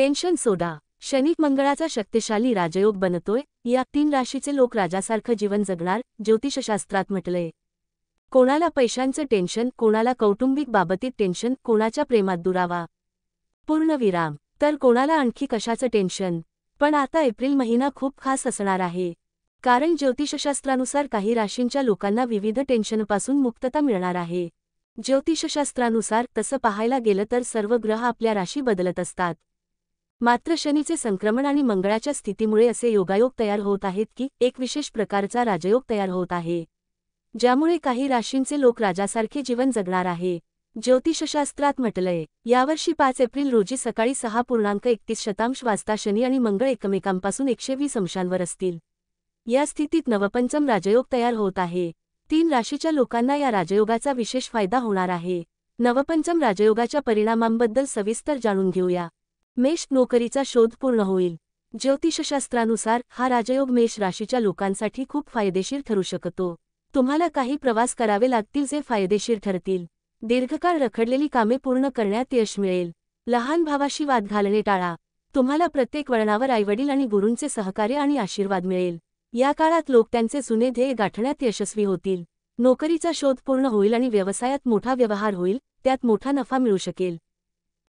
Tension सोडा. शनी मंगळाचा शक्तिशाली राजयोग बनतोय. या 3 राशीचे लोक राजासारखं जीवन जगणार, ज्योतिषशास्त्रात म्हटलंय. कोणाला पैशांचं टेन्शन, कोणाला कौटुंबिक बाबतीत टेन्शन, कोणाच्या प्रेमात दुरावा, पूर्णविराम. तर कोणाला आणखी कशाचं टेन्शन. पण आता एप्रिल महिना खूप खास असणार आहे. कारण ज्योतिषशास्त्रानुसार काही राशींच्या लोकांना विविध टेन्शनपासून मुक्तता मिळणार आहे. ज्योतिषशास्त्रानुसार तसं पाहायला गेलं तर सर्व ग्रह आपल्या राशी बदलत असतात. मात्र शनीचे संक्रमण आणि मंगळाच्या स्थितीमुळे असे योगायोग तयार होत आहेत की एक विशेष प्रकारचा राजयोग तयार होत आहे, ज्यामुळे काही राशींचे लोक राजासारखे जीवन जगणार आहे. ज्योतिषशास्त्रात म्हटलंय, यावर्षी 5 एप्रिल रोजी सकाळी 6:31 वाजता शनी आणि मंगळ एकमेकांपासून 120 अंशांवर असतील. या स्थितीत नवपंचम राजयोग तयार होत आहे. 3 राशीच्या लोकांना या राजयोगाचा विशेष फायदा होणार आहे. नवपंचम राजयोगाच्या परिणामांबद्दल सविस्तर जाणून घेऊया. मेष, नोकरीचा शोध पूर्ण होईल. ज्योतिषशास्त्रानुसार हा राजयोग मेष राशीच्या लोकांसाठी खूप फायदेशीर ठरू शकतो. तुम्हाला काही प्रवास करावे लागतील जे फायदेशीर ठरतील. दीर्घकाळ रखडलेली कामे पूर्ण करण्यात यश मिळेल. लहान भावाशी वाद घालणे टाळा. तुम्हाला प्रत्येक वळणावर आईवडील आणि गुरूंचे सहकार्य आणि आशीर्वाद मिळेल. या काळात लोक त्यांचे जुने ध्येय गाठण्यात यशस्वी होतील. नोकरीचा शोध पूर्ण होईल आणि व्यवसायात मोठा व्यवहार होईल, त्यात मोठा नफा मिळू शकेल.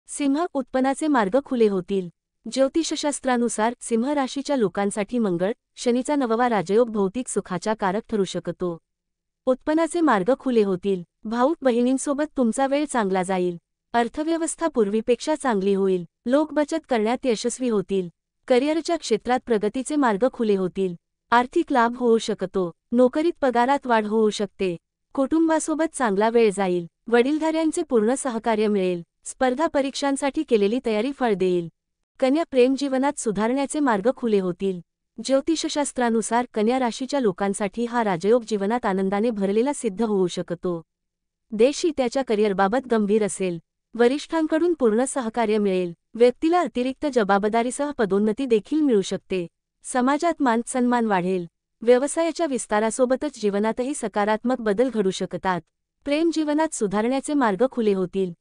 सिंह, उत्पन्नाचे मार्ग खुले होतील. ज्योतिषशास्त्रानुसार सिंह राशीच्या लोकांसाठी मंगळ, शनीचा 9वा राजयोग भौतिक सुखाचा कारक ठरू शकतो. उत्पन्नाचे मार्ग खुले होतील. भाऊ बहिणींसोबत तुमचा वेळ चांगला जाईल. अर्थव्यवस्था पूर्वीपेक्षा चांगली होईल. लोक बचत करण्यात यशस्वी होतील. करिअरच्या क्षेत्रात प्रगतीचे मार्ग खुले होतील. आर्थिक लाभ होऊ शकतो. नोकरीत पगारात वाढ होऊ शकते. कुटुंबासोबत चांगला वेळ जाईल. वडीलधाऱ्यांचे पूर्ण सहकार्य मिळेल. स्पर्धा परीक्षांसाठी केलेली तयारी फळ देईल. कन्या, प्रेम जीवनात सुधारण्याचे मार्ग खुले होतील. ज्योतिषशास्त्रानुसार कन्या राशीच्या लोकांसाठी हा राजयोग जीवनात आनंदाने भरलेला सिद्ध होऊ शकतो. देशी त्याच्या करिअरबाबत गंभीर असेल. वरिष्ठांकडून पूर्ण सहकार्य मिळेल. व्यक्तीला अतिरिक्त जबाबदारीसह पदोन्नती देखील मिळू शकते. समाजात मान सन्मान वाढेल. व्यवसायाच्या विस्तारासोबतच जीवनातही सकारात्मक बदल घडू शकतात. प्रेम जीवनात सुधारण्याचे मार्ग खुले होतील.